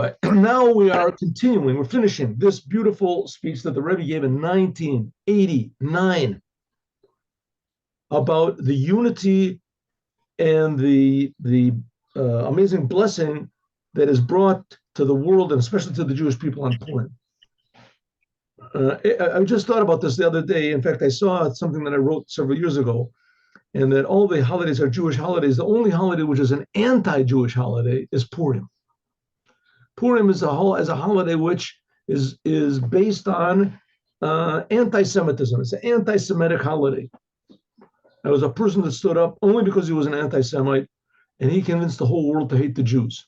But now we are continuing, we're finishing this beautiful speech that the Rebbe gave in 1989 about the unity and the amazing blessing that is brought to the world and especially to the Jewish people on Purim. I just thought about this the other day. In fact, I saw something that I wrote several years ago, and that all the holidays are Jewish holidays. The only holiday which is an anti-Jewish holiday is Purim. Purim is a holiday which is based on anti-Semitism. It's an anti-Semitic holiday. There was a person that stood up only because he was an anti-Semite, and he convinced the whole world to hate the Jews.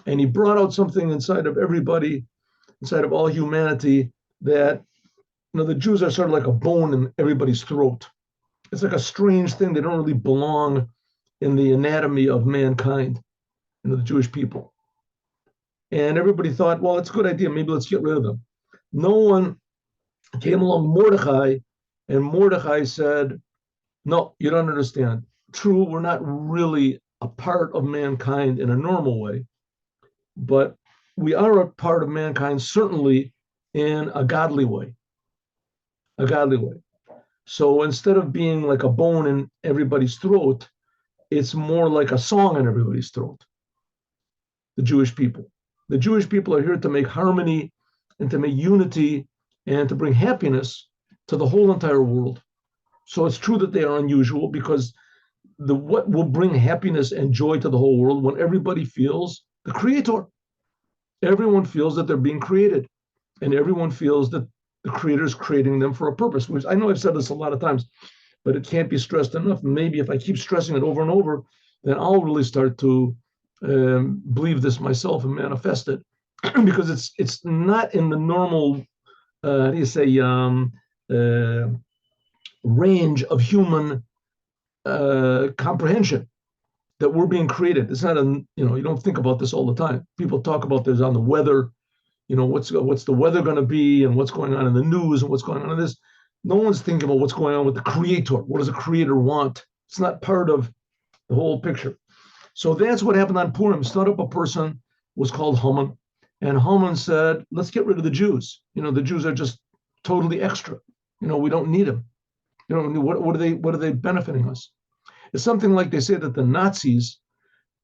And he brought out something inside of everybody, inside of all humanity, that the Jews are sort of like a bone in everybody's throat. It's like a strange thing. They don't really belong in the anatomy of mankind, the Jewish people. And everybody thought, well, it's a good idea. Maybe let's get rid of them. No one came along, Mordechai, and Mordechai said, no, you don't understand. True, we're not really a part of mankind in a normal way, but we are a part of mankind, certainly in a godly way. A godly way. So instead of being like a bone in everybody's throat, it's more like a song in everybody's throat. The Jewish people. The Jewish people are here to make harmony and to make unity and to bring happiness to the whole entire world. So it's true that they are unusual, because what will bring happiness and joy to the whole world when everybody feels the Creator. Everyone feels that they're being created, and everyone feels that the Creator is creating them for a purpose. Which I know I've said this a lot of times, but it can't be stressed enough. Maybe if I keep stressing it over and over, then I'll really start to believe this myself and manifest it, because it's not in the normal, range of human comprehension that we're being created. It's not you don't think about this all the time. People talk about this on the weather, what's the weather going to be, and what's going on in the news, and what's going on in this. No one's thinking about what's going on with the Creator. What does the Creator want? It's not part of the whole picture. So that's what happened on Purim. Stood up a person, was called Haman, and Haman said, let's get rid of the Jews. The Jews are just totally extra. We don't need them. What are they benefiting us? It's something like they say that the Nazis,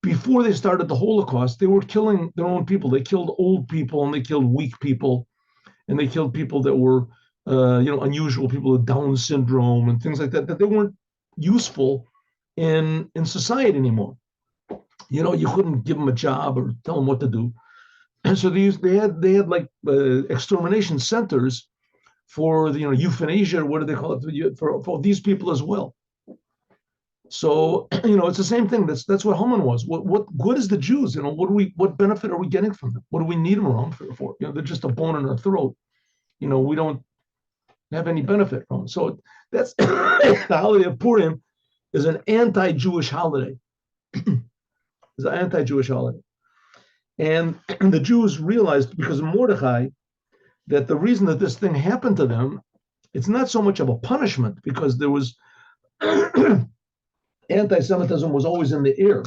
before they started the Holocaust, they were killing their own people. They killed old people, and they killed weak people, and they killed people that were, unusual, people with Down syndrome and things like that, that they weren't useful in society anymore. You couldn't give them a job or tell them what to do. And so they had like extermination centers for the euthanasia, what do they call it, for these people as well. So it's the same thing. That's what Haman was. What good is the Jews? What benefit are we getting from them? What do we need them around for? They're just a bone in our throat. We don't have any benefit from them. So that's the holiday of Purim is an anti-Jewish holiday. It's an anti-Jewish holiday, and the Jews realized, because of Mordechai, that the reason that this thing happened to them, it's not so much of a punishment, because there was anti-Semitism was always in the air.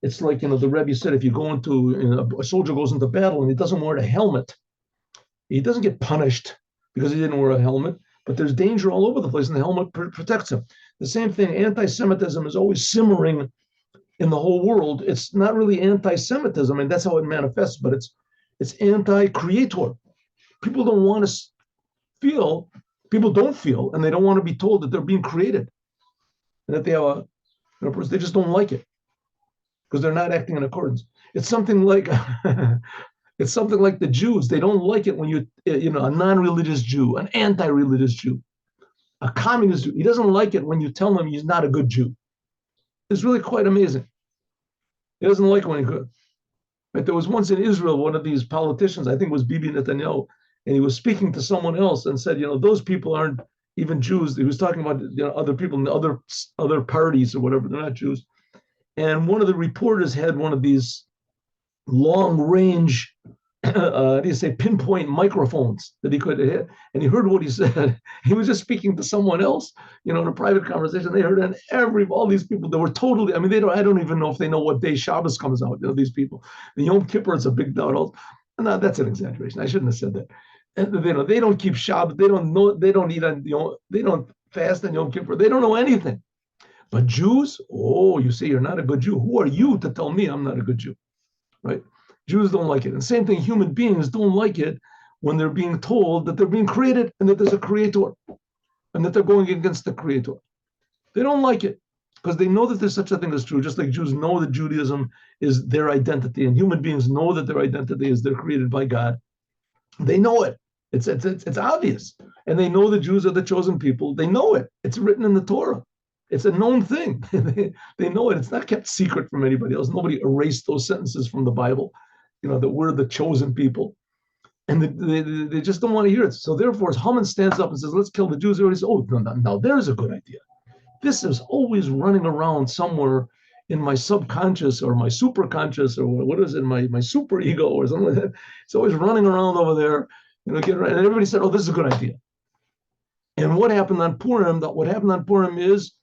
It's like, the Rebbe said, if you go into, a soldier goes into battle and he doesn't wear a helmet, he doesn't get punished because he didn't wear a helmet, but there's danger all over the place, and the helmet protects him. The same thing, anti-Semitism is always simmering in the whole world. It's not really anti-Semitism, and that's how it manifests, but it's anti-Creator. People don't want to feel, and they don't want to be told that they're being created, and that they have they just don't like it, because they're not acting in accordance. It's something like the Jews. They don't like it when a non-religious Jew, an anti-religious Jew, a communist Jew. He doesn't like it when you tell him he's not a good Jew. It's really quite amazing. He doesn't like it when he could. Right? There was once in Israel, one of these politicians, I think it was Bibi Netanyahu, and he was speaking to someone else and said, those people aren't even Jews. He was talking about other people in the other parties or whatever. They're not Jews. And one of the reporters had one of these long-range He say pinpoint microphones that he could hit, and he heard what he said. He was just speaking to someone else, in a private conversation. They heard, and all these people that were totally. I mean, they don't. I don't even know if they know what day Shabbos comes out. These people. The Yom Kippur is a big doubt. No, that's an exaggeration. I shouldn't have said that. And they don't keep Shabbos. They don't know. They don't eat on. They don't fast on Yom Kippur. They don't know anything. But Jews, oh, you say you're not a good Jew. Who are you to tell me I'm not a good Jew, right? Jews don't like it. And same thing, human beings don't like it when they're being told that they're being created and that there's a creator and that they're going against the creator. They don't like it because they know that there's such a thing as true, just like Jews know that Judaism is their identity and human beings know that their identity is they're created by God. They know it. It's obvious. And they know the Jews are the chosen people. They know it. It's written in the Torah. It's a known thing. They know it. It's not kept secret from anybody else. Nobody erased those sentences from the Bible. That we're the chosen people, and they just don't want to hear it. So therefore, as Haman stands up and says, "Let's kill the Jews," everybody says, "Oh, no, there's a good idea." This is always running around somewhere in my subconscious or my superconscious or what is it, my super ego or something like that. It's always running around over there, and everybody said, "Oh, this is a good idea." And what happened on Purim? What happened on Purim is,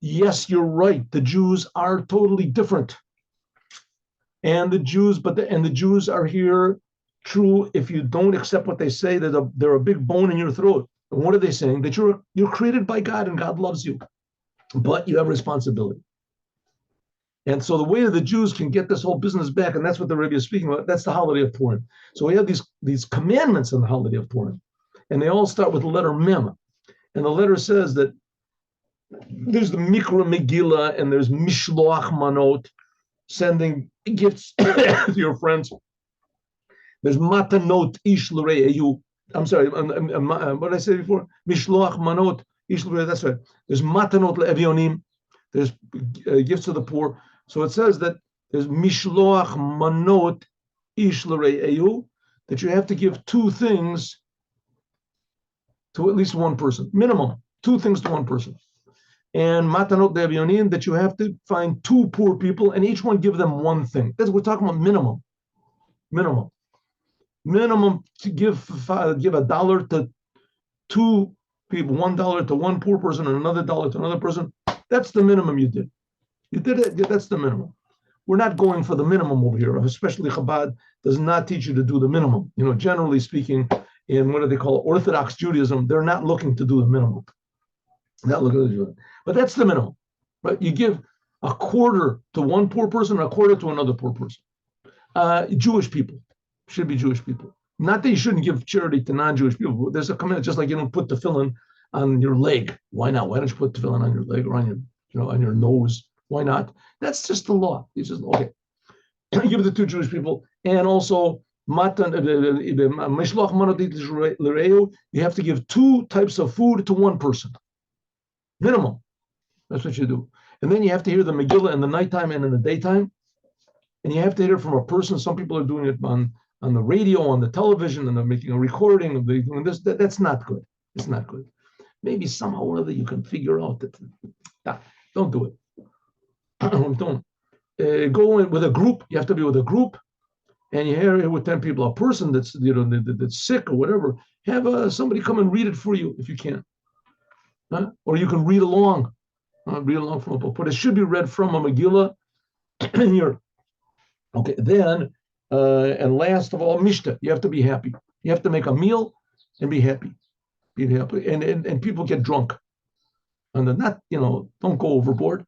yes, you're right. The Jews are totally different. And the Jews are here true if you don't accept what they say. They're a big bone in your throat. And what are they saying? That you're created by God and God loves you, but you have responsibility. And so the way that the Jews can get this whole business back, and that's what the Rebbe is speaking about, that's the holiday of Purim. So we have these commandments on the holiday of Purim, and they all start with the letter Mem. And the letter says that there's the Mikra Megillah and there's Mishloach Manot, sending gifts to your friends. There's matanot ish l're'eyu. I'm sorry, what did I say before? Mishloach manot ish l're'eyu. That's right. There's matanot le'evyonim. There's gifts to the poor. So it says that there's mishloach manot ish l're'eyu, that you have to give two things to at least one person, minimum, two things to one person. And matanot le'evyonim, that you have to find two poor people and each one give them one thing. That's what we're talking about, minimum. Minimum to give $1 to two people, $1 to one poor person and another $1 to another person. That's the minimum you did. You did it, that's the minimum. We're not going for the minimum over here, especially Chabad does not teach you to do the minimum. Generally speaking, in what do they call it, Orthodox Judaism, they're not looking to do the minimum. Not looking to do it. But that's the minimum, right? You give a quarter to one poor person and a quarter to another poor person. Jewish people should be Jewish people. Not that you shouldn't give charity to non-Jewish people. There's a command, just like you don't put tefillin on your leg. Why not? Why don't you put tefillin on your leg or on your, on your nose? Why not? That's just the law. It's just okay. Give it to two Jewish people, and also matan mishloach manot l're'eyu. You have to give two types of food to one person. Minimum. That's what you do. And then you have to hear the Megillah in the nighttime and in the daytime. And you have to hear it from a person. Some people are doing it on the radio, on the television, and they're making a recording of doing this. That's not good. It's not good. Maybe somehow or other you can figure out that. Don't do it. Don't. Go in with a group. You have to be with a group. And you hear it with 10 people. A person that's that's sick or whatever, have somebody come and read it for you if you can. Or you can read along. Read along from a book. But it should be read from a Megillah in your. Okay, then, and last of all, Mishta. You have to be happy. You have to make a meal and be happy. Be happy. And people get drunk. And they're not, don't go overboard.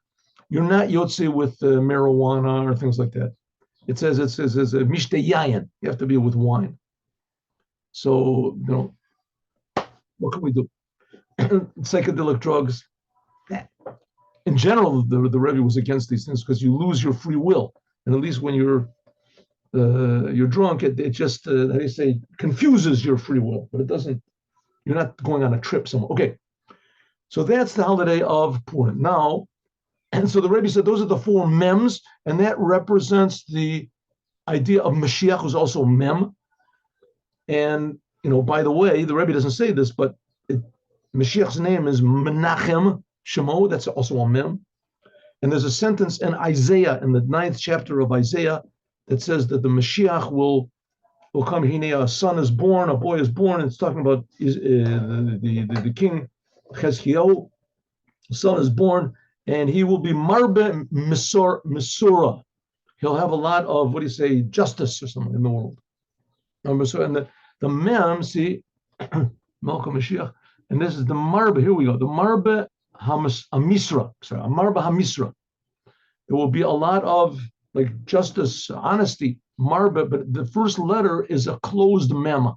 You're not yotze with marijuana or things like that. It says Mishta Yayin. You have to be with wine. So, what can we do? Psychedelic drugs. In general, the Rebbe was against these things because you lose your free will. And at least when you're drunk, it just, how do you say, confuses your free will, but it doesn't, you're not going on a trip somewhere. Okay, so that's the holiday of Purim. Now, and so the Rebbe said those are the four mems, and that represents the idea of Moshiach, who's also mem. And, by the way, the Rebbe doesn't say this, but Moshiach's name is Menachem Shemo, that's also a mem. And there's a sentence in Isaiah, in the 9th chapter of Isaiah, that says that the Moshiach will will come. A son is born, a boy is born. It's talking about the king Chezkiyahu. The son is born, and he will be marbe misura. He'll have a lot of, what do you say, justice or something in the world. And the mem, see, Malcolm Moshiach, and this is the marbe. Here we go. The marbe hamisra. Sorry, marbe hamisra. There will be a lot of like justice, honesty, marbe, but the first letter is a closed mem.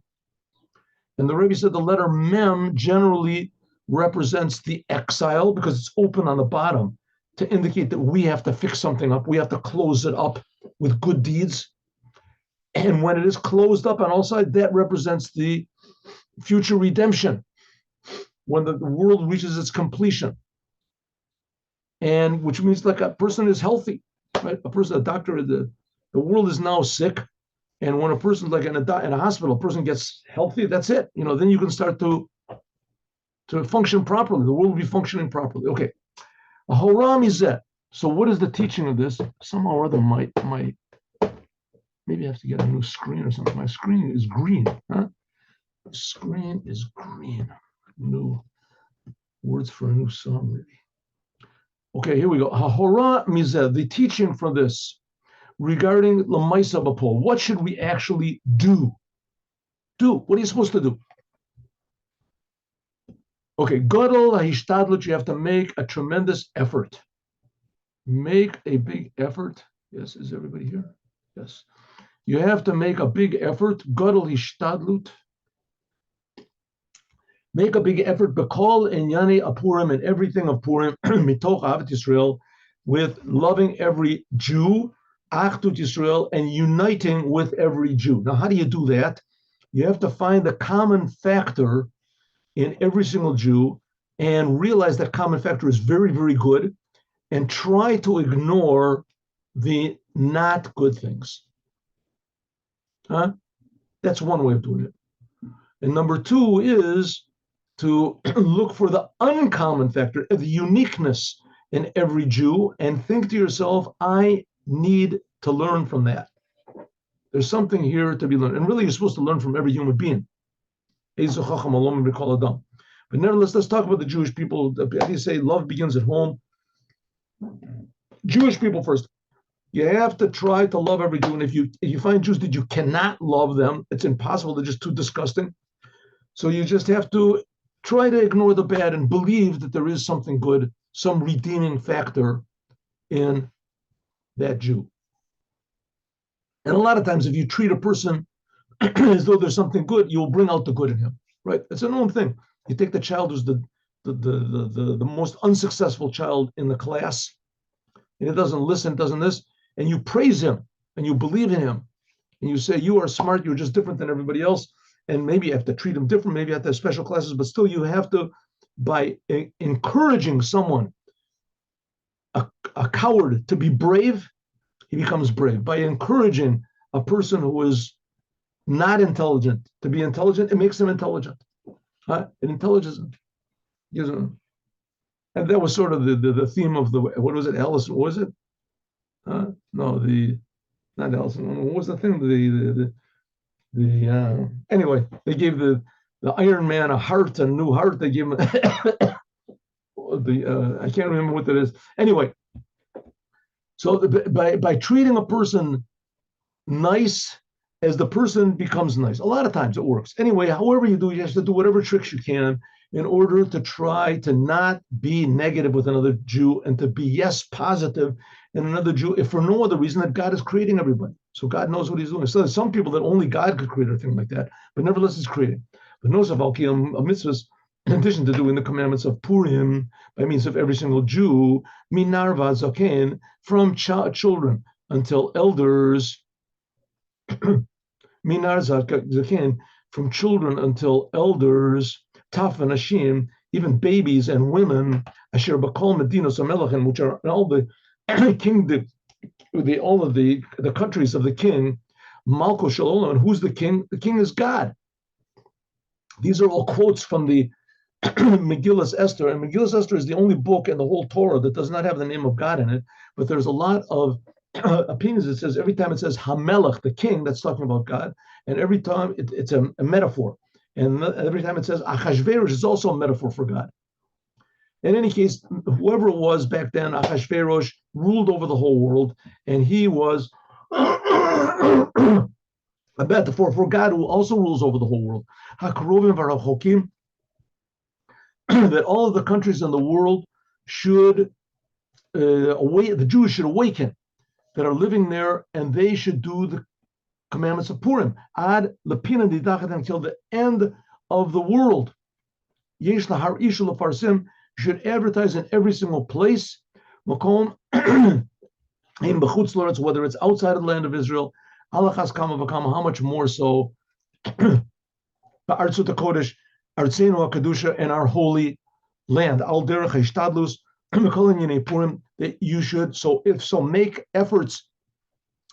And the Rebbe said the letter mem generally represents the exile because it's open on the bottom to indicate that we have to fix something up. We have to close it up with good deeds. And when it is closed up on all sides, that represents the future redemption, when the world reaches its completion. And which means like a person is healthy, right? A doctor, the world is now sick. And when a person's like in a hospital, a person gets healthy, that's it. Then you can start to function properly. The world will be functioning properly. Okay. A horam is that. So what is the teaching of this? Somehow or other, maybe I have to get a new screen or something. My screen is green, huh? The screen is green. New words for a new song, maybe. Okay, here we go. Hahora mizeh, the teaching for this regarding Lamaisa Bapol. What should we actually do? What are you supposed to do? Okay, Godel Hishtadlut, you have to make a tremendous effort. Make a big effort. Yes, is everybody here? Yes. You have to make a big effort. Godel Hishtadlut. Make a big effort. Bekol Inyani Apurim, and everything of Purim, Mitoch Ahavas Yisrael, with loving every Jew, Achdut Yisrael, and uniting with every Jew. Now, how do you do that? You have to find the common factor in every single Jew and realize that common factor is very, very good, and try to ignore the not good things. Huh? That's one way of doing it. And number two is to look for the uncommon factor, the uniqueness in every Jew, and think to yourself, I need to learn from that. There's something here to be learned. And really, you're supposed to learn from every human being. But nevertheless, let's talk about the Jewish people. How do you say love begins at home? Jewish people first. You have to try to love every Jew. And if you find Jews that you cannot love them, it's impossible. They're just too disgusting. So you just have to try to ignore the bad and believe that there is something good, some redeeming factor in that Jew. And a lot of times, if you treat a person as though there's something good, you'll bring out the good in him, right? It's a known thing. You take the child who's the most unsuccessful child in the class, and he doesn't listen, doesn't this, and you praise him, and you believe in him, and you say, you are smart, you're just different than everybody else, and maybe you have to treat him different, maybe you have to have special classes, but still you have to, by encouraging someone, a coward to be brave, he becomes brave. By encouraging a person who is not intelligent to be intelligent, it makes them intelligent. It intelligence gives them. And that was sort of the theme of what was it, Allison? What was it? No, not Allison. What was the thing? Anyway, they gave the Iron Man a heart, a new heart. They gave him I can't remember what that is. Anyway, so by treating a person nice as the person becomes nice, a lot of times it works. Anyway, however you do, you have to do whatever tricks you can in order to try to not be negative with another Jew and to be, yes, positive in another Jew, if for no other reason that God is creating everybody. So God knows what he's doing. So there's some people that only God could create a thing like that, but nevertheless he's creating. But Nosaf al-Kiyam mitzvahs, in addition to doing the commandments of Purim by means of every single Jew, minarva zaken, from children until elders, minar zaken, from children until elders, taf and ashim, even babies and women, asher bakol medinos amelachim, which are all the all of the countries of the king, Malko Shalom, and who's the king? The king is God. These are all quotes from the Megillas Esther, and Megillas Esther is the only book in the whole Torah that does not have the name of God in it, but there's a lot of opinions. It says every time it says Hamelech, the king, that's talking about God, and every time it's a metaphor. And every time it says Achashverosh is also a metaphor for God. In any case, whoever it was back then, Achashverosh ruled over the whole world, and he was a metaphor for God who also rules over the whole world. HaKarovim v'Rachokim, that all of the countries in the world should the Jews should awaken that are living there, and they should do the commandments of Purim ad lepina didachet until the end of the world. Yesh lahar ishu lefarsim, should advertise in every single place. Makom in b'chutz la'aretz, whether it's outside of the land of Israel. Alachas kama v'kama, how much more so? Ba'artzut hakodesh, artzeinu hakadusha, and our holy land. Al derech hishtadlus mekol inyanei Purim, that you should make efforts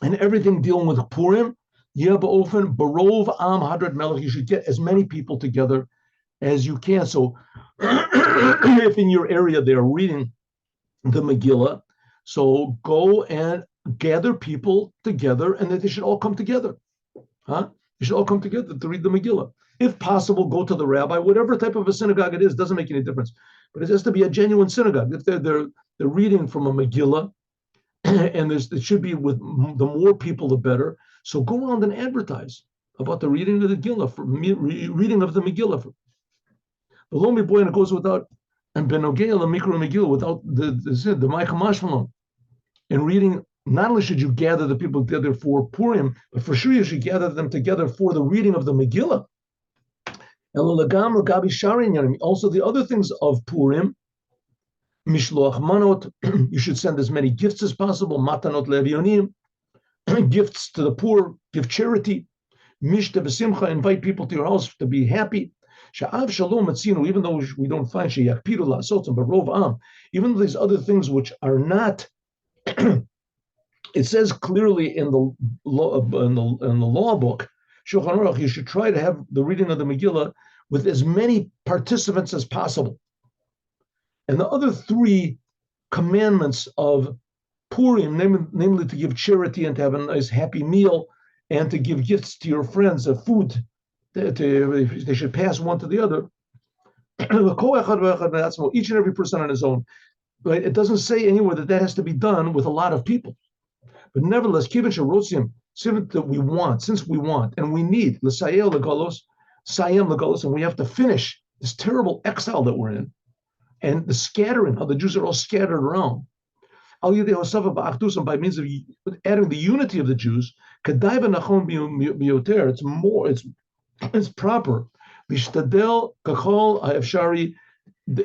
and everything dealing with Purim. Yeah, ba'ofen barov am hadrat melech, you should get as many people together as you can. So if in your area they're reading the Megillah, so go and gather people together, and that they should all come together. They should all come together to read the Megillah. If possible, go to the rabbi, whatever type of a synagogue it is, doesn't make any difference. But it has to be a genuine synagogue. If they're reading from a Megillah, and it should be with the more people, the better. So go around and advertise about the reading of the Megillah, reading of the Megillah. The Lomi boy, and it goes without, and Benogea the Mikra Megillah, without the Micah Mashmalon. And reading, not only should you gather the people together for Purim, but for sure you should gather them together for the reading of the Megillah. Also, the other things of Purim, Mishloach Manot, you should send as many gifts as possible. Matanot Levionim, gifts to the poor, give charity. Mishta v'simcha, invite people to your house to be happy. Sha'av shalom etzinu, even though we don't find sheyakpidu la'asotzim, but rov am, even though these other things which are not, it says clearly in the law book, Shulchan Aruch, you should try to have the reading of the Megillah with as many participants as possible. And the other three commandments of Purim, namely to give charity and to have a nice happy meal and to give gifts to your friends of food, they should pass one to the other. Each and every person on his own. Right? It doesn't say anywhere that has to be done with a lot of people. But nevertheless, that we want, since we want and we need, and we have to finish this terrible exile that we're in, and the scattering, how the Jews are all scattered around. By means of adding the unity of the Jews, it's proper.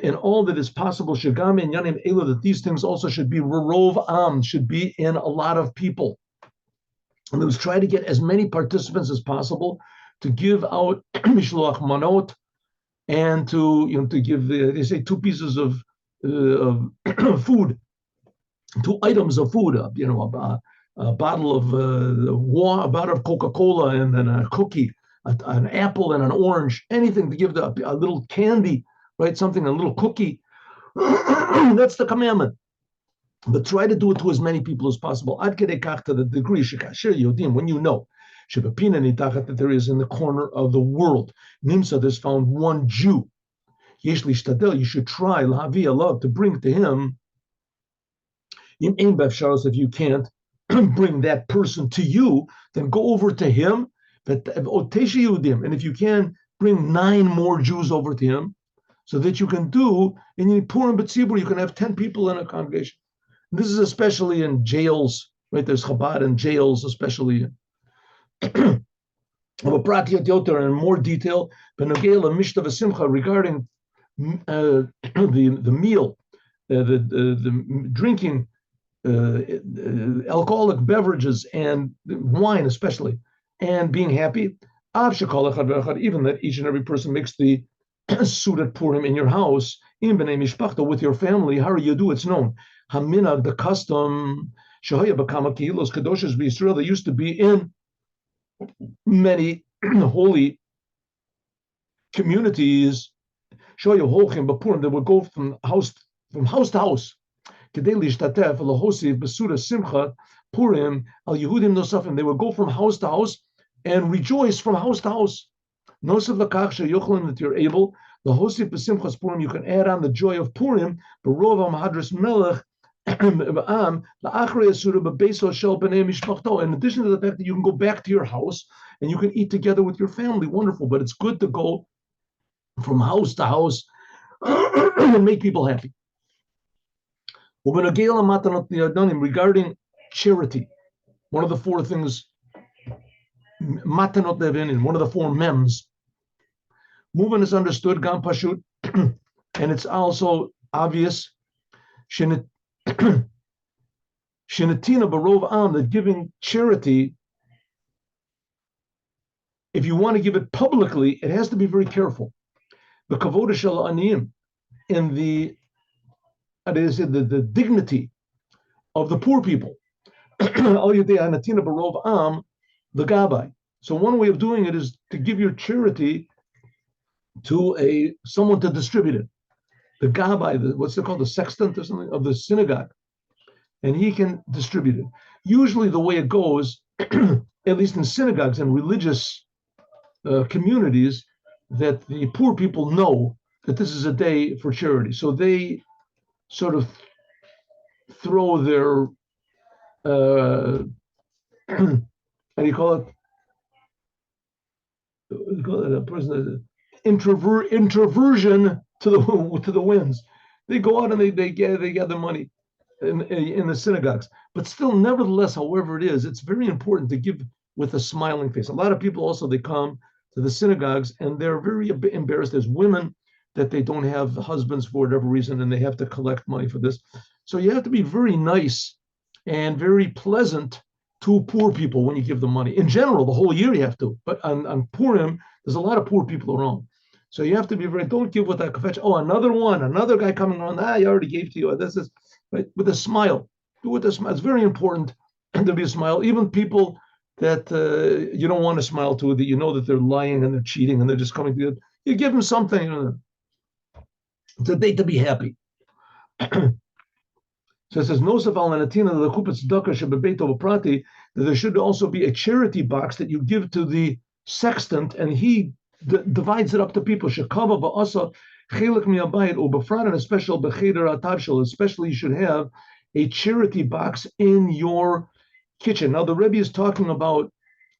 In all that is possible, that these things also should be rov am, should be in a lot of people. And let's try to get as many participants as possible to give out mishloach manot, and to give they say 2 pieces of food, 2 items of food, a bottle of water, a bottle of Coca-Cola, and then a cookie, an apple and an orange, anything to give a little candy, right? Something, a little cookie. That's the commandment. But try to do it to as many people as possible. Ad kedei kach, to the degree shekasher yodim, when you know that there is in the corner of the world, Nimsa, there's found one Jew. Yesh lishtadel, you should try lahavi alav, to bring to him. If you can't bring that person to you, then go over to him. And if you can, bring 9 more Jews over to him, so that you can do in Purim B'tzibur, you can have 10 people in a congregation. This is especially in jails, right? There's Chabad in jails, especially. In more detail, regarding the meal, the drinking, alcoholic beverages and wine especially, and being happy, even that each and every person makes the sudat Purim in your house, with your family, how you do, it's known. Haminag, the custom, there used to be in many holy communities, that would go from house to house, Purim, al Yehudim nosafim. They would go from house to house and rejoice from house to house. Nosav lakach sheyochlim, that you're able. The hosif b'simchas Purim, you can add on the joy of Purim. B'rov ha'mahadras melech. In addition to the fact that you can go back to your house and you can eat together with your family, wonderful. But it's good to go from house to house and make people happy. Regarding charity, one of the four things, matanot levin, one of the four mems. Movement is understood, gam pashut, and it's also obvious. Shinatina barov am, that giving charity, if you want to give it publicly, it has to be very careful. The kavod shel aniyim, in the dignity of the poor people. Al yedei hanatina barov am, the gabai. So one way of doing it is to give your charity to someone to distribute it. The gabai, what's it called, the sextant or something of the synagogue, and he can distribute it. Usually the way it goes, at least in synagogues and religious communities, that the poor people know that this is a day for charity. So they sort of throw their, how do you call it? You call it a person, introversion to the winds. They go out and they gather money in the synagogues. But still, nevertheless, however it is, it's very important to give with a smiling face. A lot of people also, they come to the synagogues and they're very embarrassed. There's women that they don't have husbands for whatever reason, and they have to collect money for this. So you have to be very nice and very pleasant to poor people when you give them money. In general, the whole year you have to. But on Purim, there's a lot of poor people around. So you have to be don't give with that kafetch. Oh, another guy coming on. I already gave to you. This is right, with a smile. Do with a smile. It's very important to be a smile. Even people that you don't want to smile to, that you know that they're lying and they're cheating and they're just coming to you. You give them something. It's a day to be happy. So it says, that there should also be a charity box that you give to the sextant, and he divides it up to people. Especially you should have a charity box in your kitchen. Now the Rebbe is talking about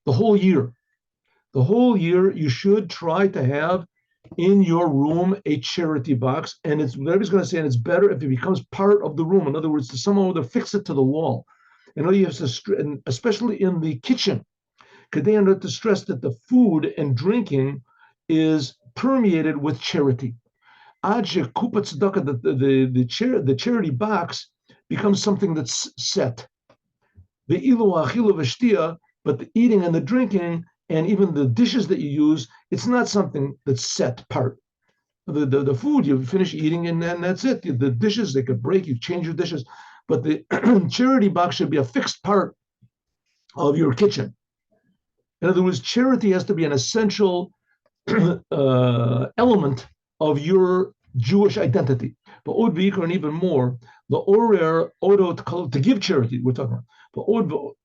the whole year. The whole year you should try to have in your room a charity box, and it's Rebbe's going to say, and it's better if it becomes part of the room. In other words, to somehow to fix it to the wall. And all you have to, and especially in the kitchen, because they have to stress that the food and drinking is permeated with charity. The charity box becomes something that's set. But the eating and the drinking and even the dishes that you use, it's not something that's set part. The food, you finish eating and then that's it. The dishes, they could break, you change your dishes. But the charity box should be a fixed part of your kitchen. In other words, charity has to be an essential element of your Jewish identity. But od v'ikar, and even more, the orer odot to give charity. We're talking about. But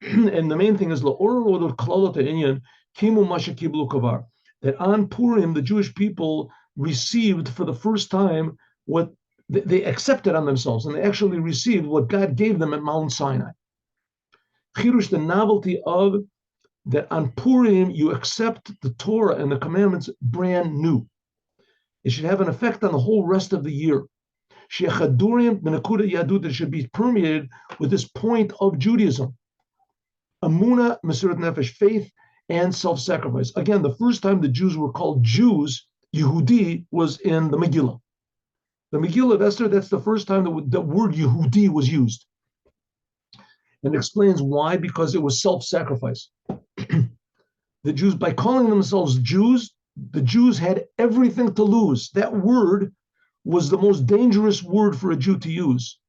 and the main thing is la'orer odot klalot ha'inyan kimu masha kiblu kavar. That on Purim, the Jewish people received for the first time what they accepted on themselves, and they actually received what God gave them at Mount Sinai. Chirush, the novelty of that on Purim, you accept the Torah and the commandments brand new. It should have an effect on the whole rest of the year. That should be permeated with this point of Judaism. Amuna, Mesirat Nefesh, faith and self-sacrifice. Again, the first time the Jews were called Jews, Yehudi, was in the Megillah. The Megillah of Esther, that's the first time the word Yehudi was used. And explains why, because it was self-sacrifice. The Jews, by calling themselves Jews, the Jews had everything to lose. That word was the most dangerous word for a Jew to use.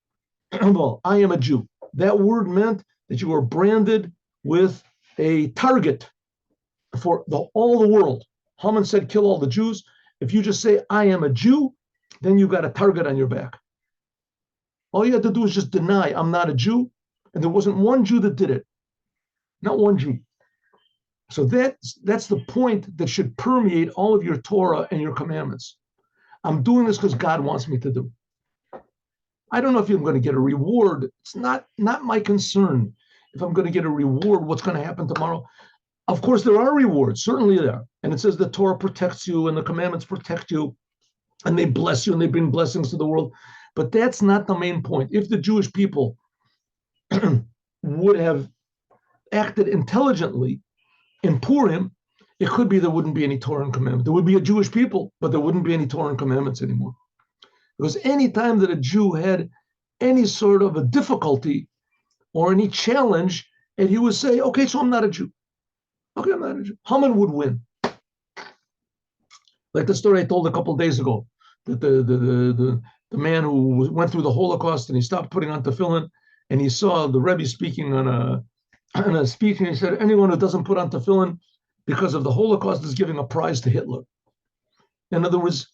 Well, I am a Jew. That word meant that you were branded with a target for all the world. Haman said, kill all the Jews. If you just say, I am a Jew, then you got a target on your back. All you have to do is just deny, I'm not a Jew, And there wasn't one Jew that did it. Not one Jew. So that's the point that should permeate all of your Torah and your commandments. I'm doing this because God wants me to do. I don't know if I'm going to get a reward. It's not my concern if I'm going to get a reward, what's going to happen tomorrow. Of course, there are rewards, certainly there. And it says the Torah protects you and the commandments protect you and they bless you and they bring blessings to the world. But that's not the main point. If the Jewish people would have acted intelligently in Purim, it could be there wouldn't be any Torah and commandments. There would be a Jewish people, but there wouldn't be any Torah and commandments anymore. Because any time that a Jew had any sort of a difficulty or any challenge, and he would say, okay, so I'm not a Jew. Okay, I'm not a Jew. Haman would win. Like the story I told a couple of days ago, that the man who went through the Holocaust and he stopped putting on tefillin, and he saw the Rebbe speaking on a speech, and he said, anyone who doesn't put on tefillin because of the Holocaust is giving a prize to Hitler. In other words,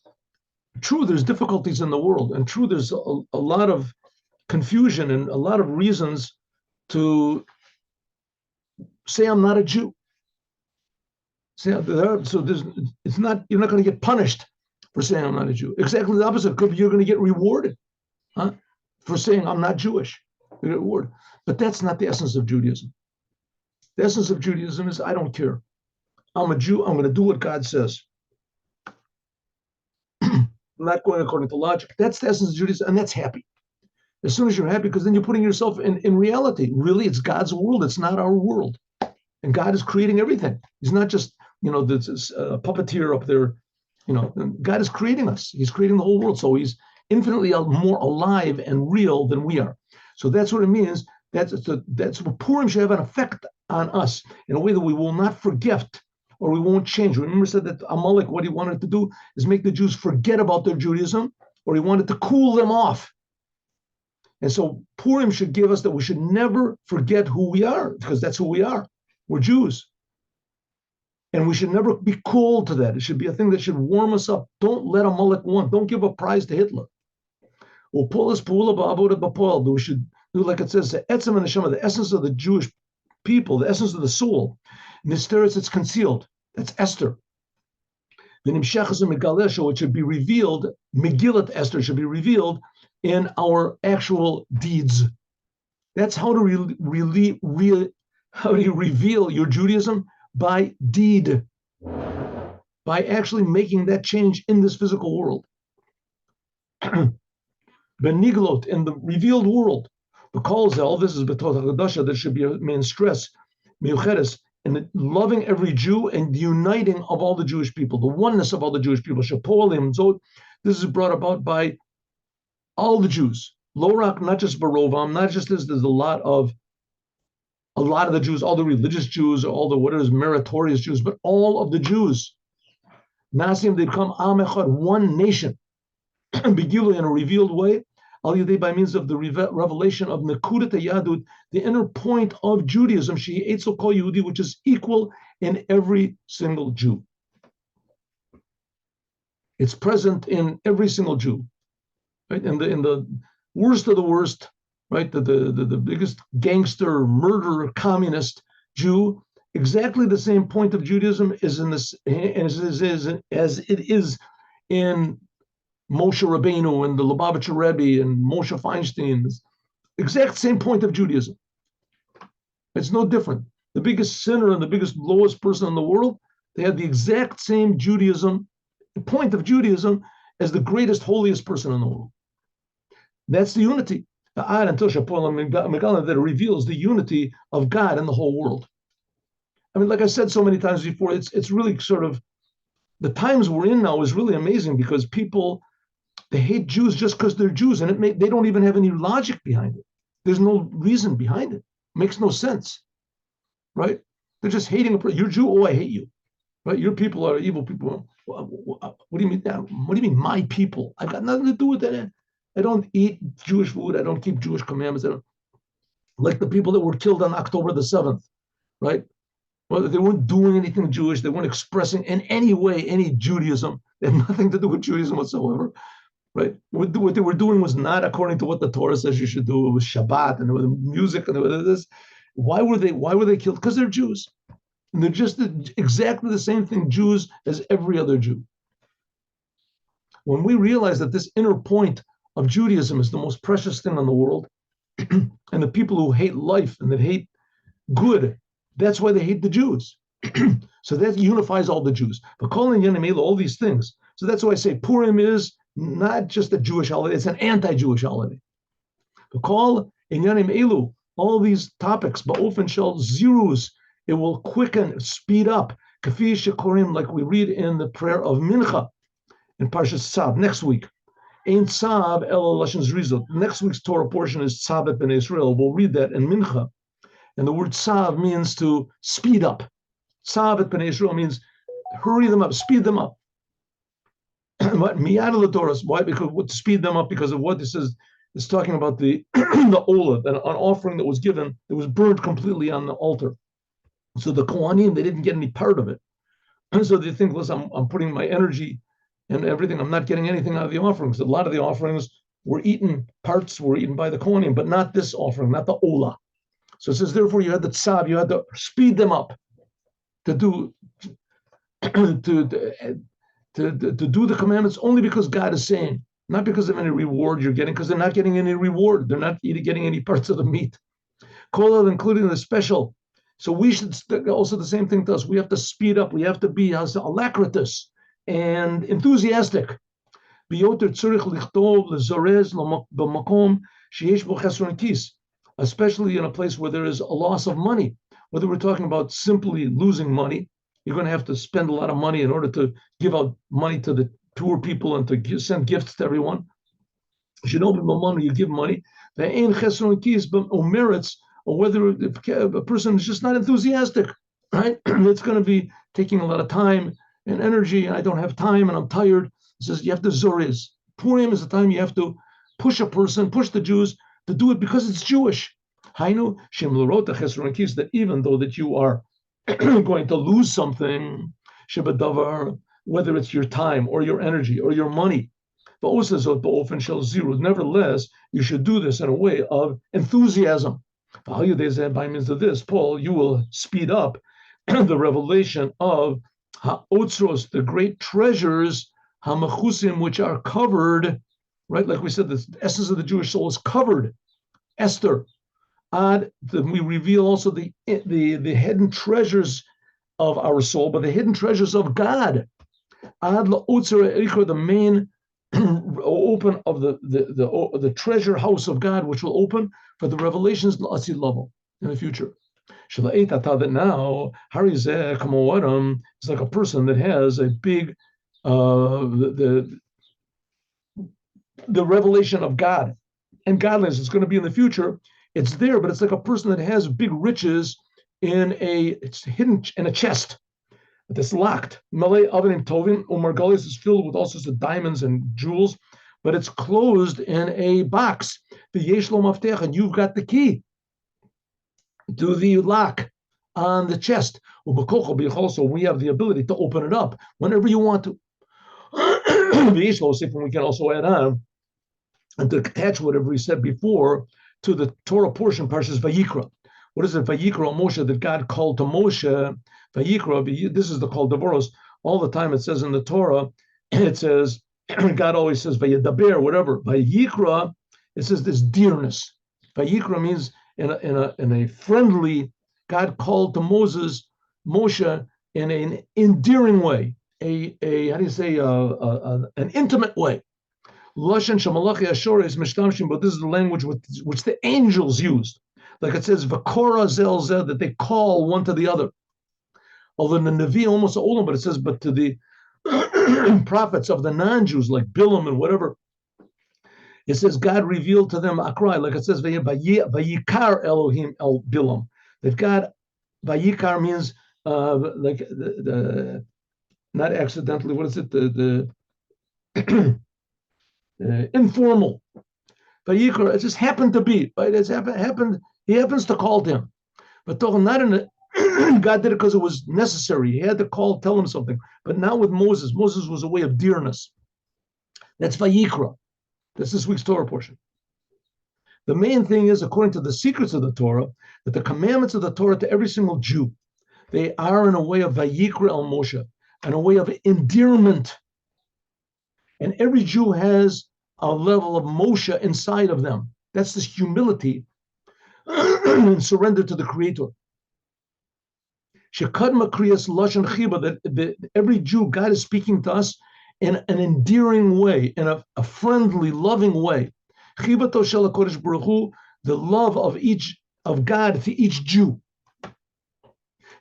true, there's difficulties in the world, and true, there's a lot of confusion and a lot of reasons to say I'm not a Jew. So it's not, you're not going to get punished for saying I'm not a Jew. Exactly the opposite. Could be you're going to get rewarded for saying I'm not Jewish. You get rewarded. But that's not the essence of Judaism. The essence of Judaism is I don't care. I'm a Jew. I'm going to do what God says. I'm not going according to logic. That's the essence of Judaism, and that's happy. As soon as you're happy, because then you're putting yourself in reality. Really, it's God's world. It's not our world. And God is creating everything. He's not just, this puppeteer up there. God is creating us. He's creating the whole world. So he's infinitely more alive and real than we are. So that's what it means. That's what Purim should have an effect on us in a way that we will not forget or we won't change. Remember, said that Amalek, what he wanted to do is make the Jews forget about their Judaism, or he wanted to cool them off. And so Purim should give us that we should never forget who we are, because that's who we are. We're Jews. And we should never be cold to that. It should be a thing that should warm us up. Don't let Amalek win. Don't give a prize to Hitler. We should do like it says, the etzem and neshama, the essence of the Jewish people, the essence of the soul. Nisteris, it's concealed. That's Esther. The nimshachas and megalesho, it should be revealed. Megillat Esther should be revealed in our actual deeds. That's how to how do you reveal your Judaism? By deed, by actually making that change in this physical world. Beniglot, in the revealed world. The call this is B'tot HaKadasha, that should be a main stress. Meucheres, in loving every Jew and the uniting of all the Jewish people, the oneness of all the Jewish people. Shapoalim, so this is brought about by all the Jews. Lorak, not just Barovam, not just this, there's a lot of the Jews, all the religious Jews, all the meritorious Jews, but all of the Jews. Nasim, they become Am Echad, one nation. Begilu, in a revealed way, Al Yadei, by means of the revelation of Nekudat Yadut, the inner point of Judaism, Shehi Eitzel Kol Yehudi, which is equal in every single Jew. It's present in every single Jew, right? In the worst of the worst, right? The biggest gangster, murderer, communist Jew. Exactly the same point of Judaism is in this as it is in Moshe Rabbeinu and the Lubavitcher Rebbe and Moshe Feinstein. Exact same point of Judaism. It's no different. The biggest sinner and the biggest lowest person in the world, they had the exact same Judaism, point of Judaism, as the greatest, holiest person in the world. That's the unity. The Ad until Shapolam that reveals the unity of God in the whole world. I mean, like I said so many times before, it's really sort of, the times we're in now is really amazing, because people, they hate Jews just because they're Jews, and they don't even have any logic behind it. There's no reason behind it. It makes no sense, right? They're just hating a person. You're Jew, oh, I hate you, right? Your people are evil people. What do you mean? What do you mean, my people? I've got nothing to do with that. I don't eat Jewish food. I don't keep Jewish commandments. I don't, like the people that were killed on October the 7th, right? Well, they weren't doing anything Jewish. They weren't expressing in any way any Judaism. They had nothing to do with Judaism whatsoever. right? What they were doing was not according to what the Torah says you should do. It was Shabbat and it was music and it was this. Why were they killed? Because they're Jews. And they're just exactly the same thing Jews as every other Jew. When we realize that this inner point of Judaism is the most precious thing in the world, and the people who hate life and that hate good, that's why they hate the Jews. So that unifies all the Jews. But calling Yanim all these things. So that's why I say Purim is not just a Jewish holiday, it's an anti-Jewish holiday. But call in Yanim Elu all these topics, Ba'ofen Shel Zirus, it will quicken, speed up. Kafi Shekorim, like we read in the prayer of Mincha in Parshas Tzav next week. Ein Tzav Ela Lashon Zrizot. Next week's Torah portion is Tzav et Ben Israel. We'll read that in Mincha. And the word Tzav means to speed up. Tzav et Ben Israel means hurry them up, speed them up. But Miyad L'Toras, why? Because to speed them up because of what this is. It's talking about the the Ola, an offering that was given, it was burned completely on the altar. So the Kohanim, they didn't get any part of it. And so they think, listen, I'm putting my energy and everything, I'm not getting anything out of the offerings. A lot of the offerings were eaten, parts were eaten by the Kohanim, but not this offering, not the Ola. So it says, therefore, you had the Tzav, you had to speed them up to do to do the commandments only because God is saying, not because of any reward you're getting, because they're not getting any reward. They're not getting any parts of the meat. Kol, including the special. So we should also the same thing to us. We have to speed up. We have to be alacritous and enthusiastic. Especially in a place where there is a loss of money. Whether we're talking about simply losing money, you're going to have to spend a lot of money in order to give out money to the poor people and to send gifts to everyone. You know, money, you give money. There ain't chesron kis or merits, or whether a person is just not enthusiastic, right? It's going to be taking a lot of time and energy, and I don't have time, and I'm tired. It says you have to zoriz. Purim is the time you have to push a person, push the Jews to do it because it's Jewish. Hainu shem l'rota chesron kis, that even though that you are going to lose something, shebadavar, whether it's your time or your energy or your money, but also nevertheless, you should do this in a way of enthusiasm. By means of this, Paul, you will speed up the revelation of ha'otzros, the great treasures, ha'machusim, which are covered, right? Like we said, the essence of the Jewish soul is covered. Esther, we reveal also the hidden treasures of our soul, but the hidden treasures of God. The main open of the treasure house of God, which will open for the revelations level in the future. That now, it's like a person that has a big the revelation of God and godliness is going to be in the future. It's there, but it's like a person that has big riches it's hidden in a chest. It's locked. Malay Avanim Tovim, Umargalis is filled with all sorts of diamonds and jewels, but it's closed in a box. The Yeshlo Maftech, and you've got the key to the lock on the chest. So we have the ability to open it up whenever you want to. We can also add on and to attach whatever we said before to the Torah portion, Parshas Vayikra. What is it? Vayikra Moshe, that God called to Moshe. Vayikra, this is the call Devoros. All the time it says in the Torah, it says, God always says Vayadaber, whatever. Vayikra, it says this dearness. Vayikra means in a friendly, God called to Moshe in an endearing way, how do you say, an intimate way. Lashon Shamalachi Ashore is Mishtamshim, but this is the language which the angels used. Like it says, Vakora Zel Zel, that they call one to the other. Although in the Navi almost all, but it says, but to the prophets of the non-Jews, like Bilam and whatever, it says God revealed to them Akrai, like it says, Vayikar Elohim El Bilam. That God, Vayikar means like the not accidentally, what is it? The informal. Vayikar, it just happened to be, right? It's happened. He happens to call to him, but not in a. God did it because it was necessary. He had to tell him something. But now with Moses, Moses was a way of dearness. That's Vayikra. That's this week's Torah portion. The main thing is, according to the secrets of the Torah, that the commandments of the Torah to every single Jew, they are in a way of Vayikra el Moshe, in a way of endearment. And every Jew has a level of Moshe inside of them. That's this humility and surrender to the Creator. That every Jew, God is speaking to us in an endearing way, in a friendly, loving way. The love of God to each Jew.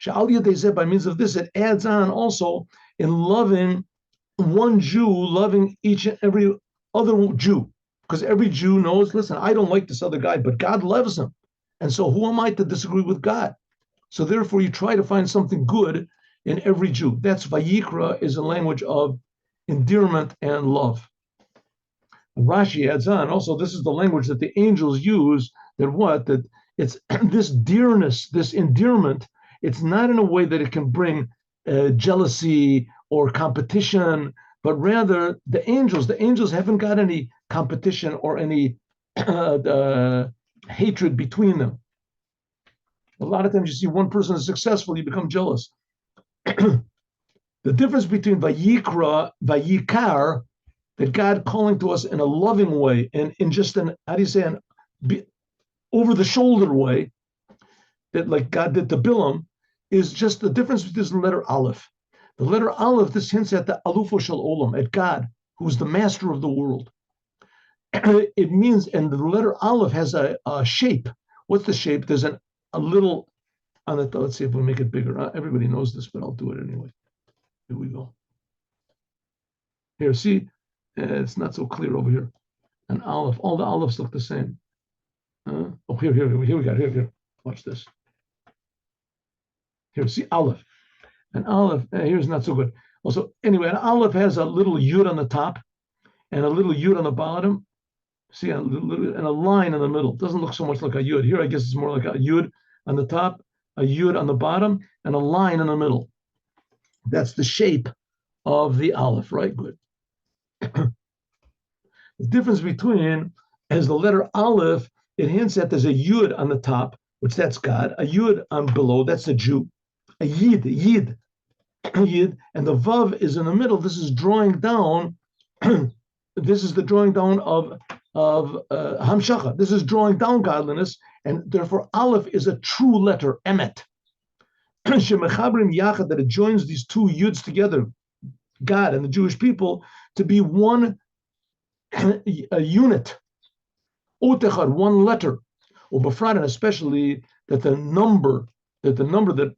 By means of this, it adds on also in loving one Jew, loving each and every other Jew. Because every Jew knows, listen, I don't like this other guy, but God loves him. And so who am I to disagree with God? So therefore, you try to find something good in every Jew. That's Vayikra, is a language of endearment and love. Rashi adds on, also, this is the language that the angels use, that it's this dearness, this endearment, it's not in a way that it can bring jealousy or competition, but rather the angels haven't got any competition or any hatred between them. A lot of times you see one person is successful, you become jealous. The difference between Vayikra, Vayikar, that God calling to us in a loving way and in just an, an over-the-shoulder way, that like God did to Bilam, is just the difference between this letter Aleph. The letter Aleph, this hints at the Alufo Shel Olam, at God, who's the master of the world. It means, and the letter Aleph has a shape. What's the shape? There's a little, on it. Let's see if we make it bigger. Everybody knows this, but I'll do it anyway. Here we go. Here, see, it's not so clear over here. An Aleph, all the Alephs look the same. Here we got it. Here. Watch this. Here, see, Aleph. An Aleph, here's not so good. Also, anyway, an Aleph has a little Yud on the top and a little Yud on the bottom. See, and a line in the middle. Doesn't look so much like a Yud. Here, I guess it's more like a Yud on the top, a Yud on the bottom, and a line in the middle. That's the shape of the Aleph, right? Good. The difference between, as the letter Aleph, it hints that there's a Yud on the top, which that's God, a Yud on below, that's a Jew, a Yid, and the Vav is in the middle. This is drawing down, this is the drawing down of Hamshacha. This is drawing down godliness, and therefore Aleph is a true letter, Emet. Shemechabrim Yachad, that it joins these two Yuds together, God and the Jewish people, to be one a unit, Otechad, one letter, Ubafrat, and especially that the number that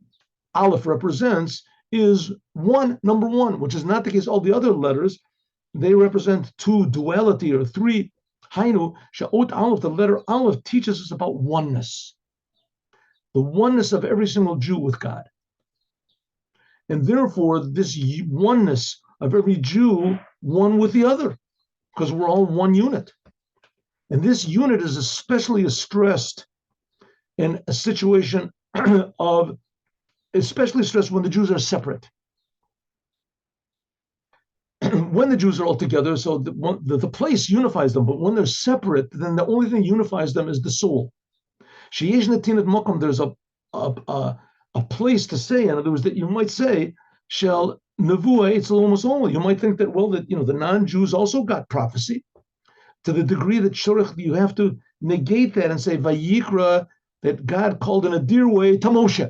Aleph represents is number one, which is not the case. All the other letters, they represent two, duality, or three. Hainu, Sha'ot Aleph, the letter Aleph teaches us about oneness, the oneness of every single Jew with God. And therefore, this oneness of every Jew, one with the other, because we're all one unit. And this unit is especially stressed in a situation of, especially stressed when the Jews are separate. When the Jews are all together, so the place unifies them, but when they're separate, then the only thing unifies them is the soul. There's a place to say, in other words, that you might say, shall nevuah, it's almost all. You might think that, well, that the non-Jews also got prophecy, to the degree that shorich, you have to negate that and say Vayikra, that God called in a dear way to Moshe.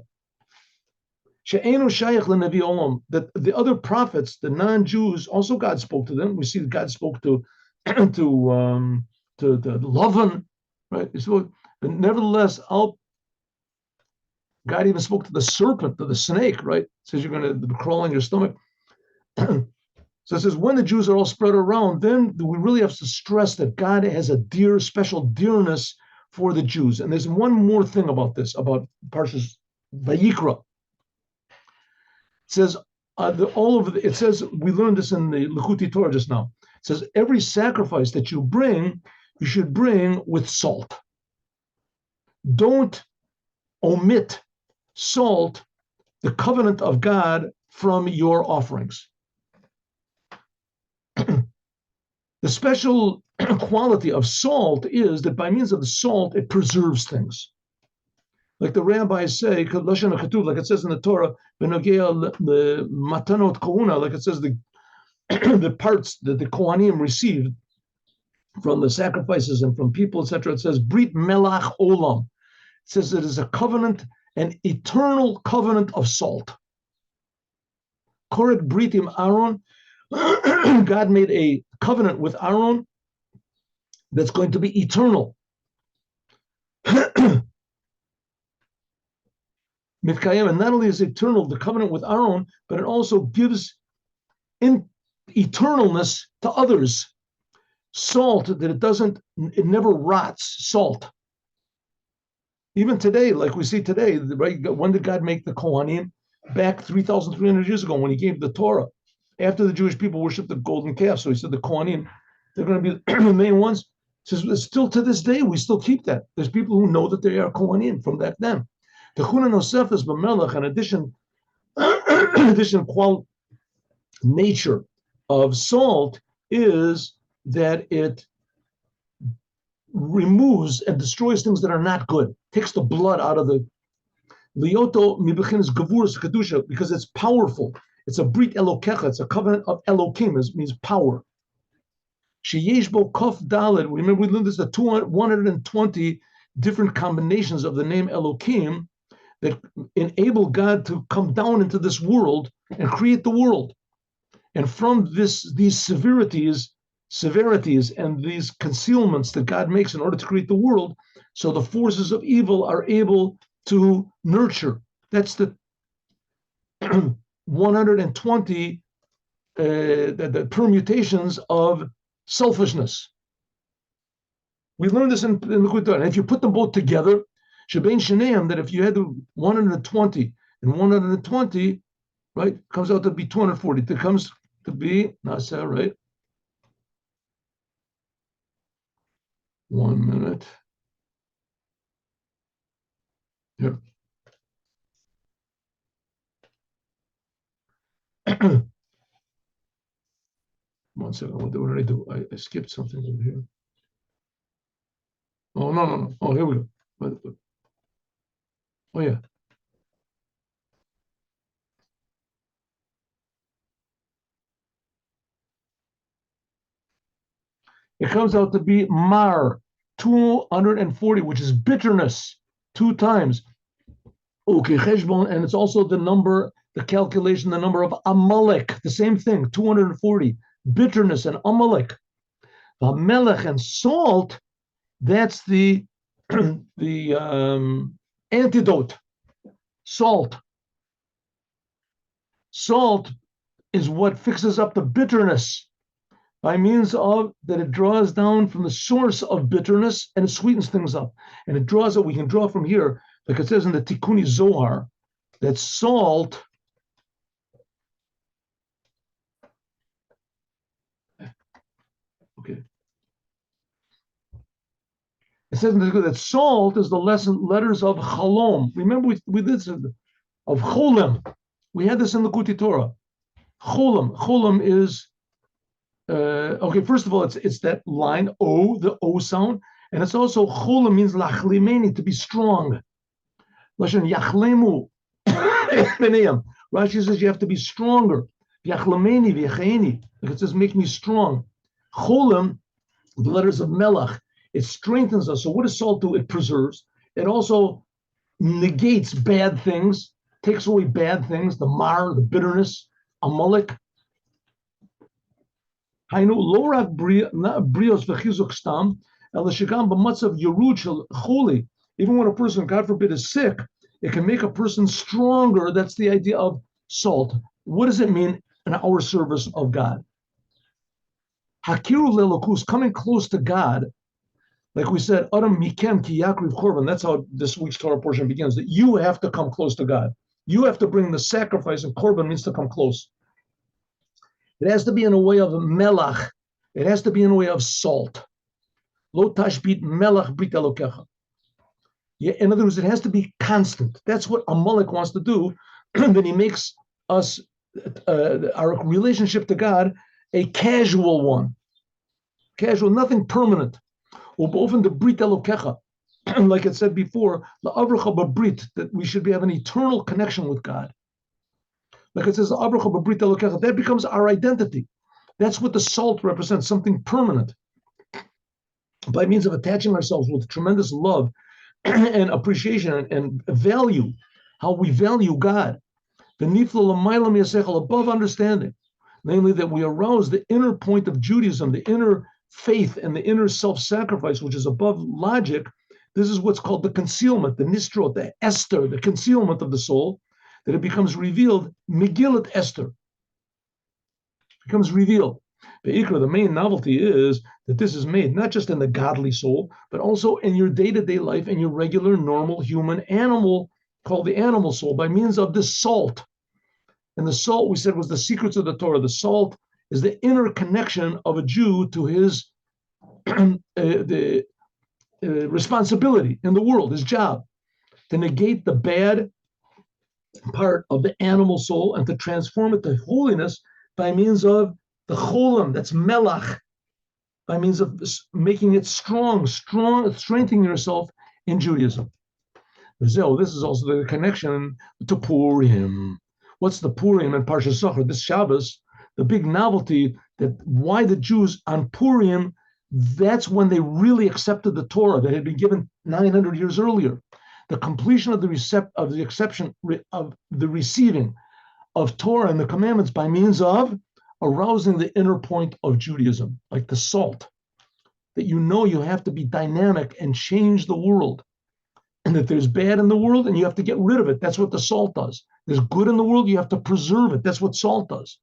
She'enu shayach lenevi olam, that the other prophets, the non-Jews, also God spoke to them. We see that God spoke to to Lavan, right? He spoke, but nevertheless, God even spoke to the serpent, to the snake, right? It says you're going to crawl on your stomach. So it says, when the Jews are all spread around, then we really have to stress that God has a special dearness for the Jews. And there's one more thing about this, about Parshas Vayikra. It says, it says, we learned this in the Likkutei Torah just now. It says, every sacrifice that you should bring with salt. Don't omit salt, the covenant of God, from your offerings. The special quality of salt is that by means of the salt, it preserves things. Like the rabbis say, like it says in the Torah, the matanot kohuna, like it says the the parts that the Kohanim received from the sacrifices and from people, etc. It says Brit Melach Olam. It says it is a covenant, an eternal covenant of salt. Korek Britim Aaron. God made a covenant with Aaron that's going to be eternal. Mitkayem, and not only is eternal, the covenant with Aaron, but it also gives in eternalness to others. Salt, that it never rots, salt. Even today, like we see today, right? When did God make the Kohanim? Back 3,300 years ago when he gave the Torah. After the Jewish people worshiped the golden calf. So he said the Kohanim, they're going to be the main ones. He says, still to this day, we still keep that. There's people who know that they are Kohanim from back then. The Chuna Nosef is B'melech, in addition, nature of salt is that it removes and destroys things that are not good. Takes the blood out of the Lioto Mibechinas Gavurus Kedusha, because it's powerful. It's a Brit Elokecha, it's a covenant of Elokim, it means power. Sheyeshbo Kof Daled, remember we learned this, the 120 different combinations of the name Elokim that enable God to come down into this world and create the world. And from these severities and these concealments that God makes in order to create the world, so the forces of evil are able to nurture. That's the 120 the permutations of selfishness. We learned this in the Quran. And if you put them both together, Shebein Sheneim, that if you had the 120 and 120, right, comes out to be 240. That comes to be Nasa, right? 1 minute. Here. One second. What did I do? I skipped something over here. Oh, no. Oh, here we go. Oh, yeah. It comes out to be Mar, 240, which is bitterness, 2 times. Okay, Cheshbon, and it's also the number, the calculation, the number of Amalek, the same thing, 240. Bitterness and Amalek. The melech and salt, that's the antidote. Salt. Salt is what fixes up the bitterness by means of that it draws down from the source of bitterness and it sweetens things up. And it draws it, we can draw from here, like it says in the Tikkuni Zohar, that salt okay. It says in the that salt is the letters of Chalom. Remember we did this of Cholem. We had this in the Kuti Torah. Cholem. Cholem is okay. First of all, it's that line O, the O sound, and it's also Cholem means lachlimeni, to be strong. Lashon yachlemu. Rashi says you have to be stronger. Yachlemeni v'yacheini. Like it says, make me strong. Cholem, the letters of Melach, it strengthens us. So what does salt do? It preserves. It also negates bad things, takes away bad things, the mar, the bitterness, Amalek. Hainu lo rak brios v'chizuk stam, elashigam b'matzav yerud shel choli. Even when a person, God forbid, is sick, it can make a person stronger. That's the idea of salt. What does it mean in our service of God? Hakiru lelokus, coming close to God. Like we said, Adam mikem ki yakriv korban. That's how this week's Torah portion begins. That you have to come close to God. You have to bring the sacrifice, and korban means to come close. It has to be in a way of melach. It has to be in a way of salt. Lo tashbit melach brit elokecha. Yeah, in other words, it has to be constant. That's what Amalek wants to do. Then he makes us, our relationship to God, a casual one. casual, nothing permanent. Often the brit elokecha, like it said before, la'avracha b'brit, that we should have an eternal connection with God. Like it says, la'avracha b'brit elokecha, that becomes our identity. That's what the salt represents, something permanent. By means of attaching ourselves with tremendous love and appreciation and value, how we value God. The nifla l'mayla mi'asechel, above understanding, namely that we arouse the inner point of Judaism, the inner faith and the inner self-sacrifice, which is above logic. This is what's called the concealment, the nistrot, the Esther, the concealment of the soul, that it becomes revealed. Megillat Esther becomes revealed. The main novelty is that this is made not just in the godly soul, but also in your day-to-day life, in your regular, normal, human, animal, called the animal soul, by means of the salt. And the salt, we said, was the secrets of the Torah. The salt is the inner connection of a Jew to his responsibility in the world, his job, to negate the bad part of the animal soul and to transform it to holiness by means of the cholam, that's melach, by means of making it strong, strengthening yourself in Judaism. This is also the connection to Purim. What's the Purim and Parsha Zachor? This Shabbos, the big novelty, that why the Jews on Purim, that's when they really accepted the Torah that had been given 900 years earlier. The completion of the receiving of Torah and the commandments by means of arousing the inner point of Judaism, like the salt, that you have to be dynamic and change the world. And that there's bad in the world and you have to get rid of it. That's what the salt does. There's good in the world, you have to preserve it. That's what salt does.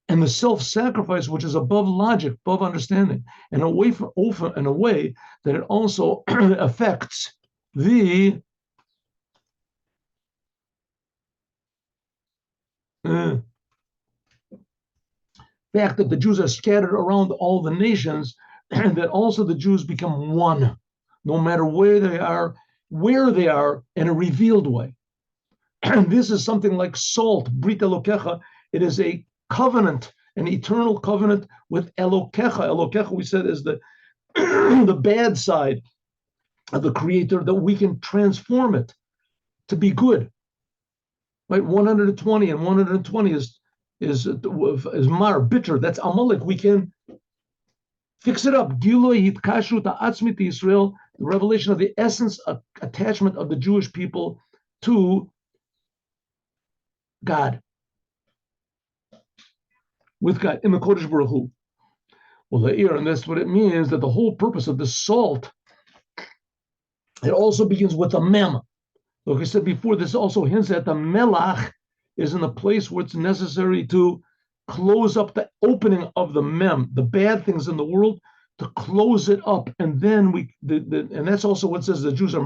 And the self-sacrifice, which is above logic, above understanding, and in a way that it also affects the fact that the Jews are scattered around all the nations, and that also the Jews become one, no matter where they are in a revealed way. And this is something like salt, Brit Elokecha. It is a covenant, an eternal covenant with Elokecha. Elokecha, we said, is the, the bad side of the Creator, that we can transform it to be good. Right? 120 and 120 is mar, bitter. That's Amalek. We can fix it up. Giloi hitkashut ha'atzmit Israel, the revelation of the essence of attachment of the Jewish people to God, with God, in the Kodesh Baruch Hu. Well, and that's what it means, that the whole purpose of the salt, it also begins with a mem. Like I said before, this also hints at the melach is in the place where it's necessary to close up the opening of the mem, the bad things in the world, to close it up. And then and that's also what says the Jews are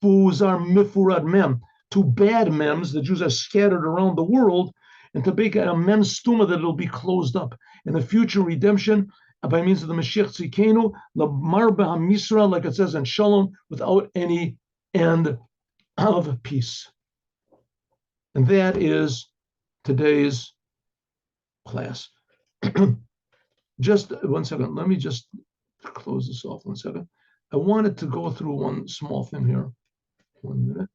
mifurad mem, two bad mems. The Jews are scattered around the world, and to make a mem stuma that it'll be closed up. In the future redemption, by means of the Moshiach Tzikenu, lamar b'hamisra, like it says in Shalom, without any end of peace. And that is today's class. Just 1 second. Let me just close this off 1 second. I wanted to go through one small thing here. 1 minute.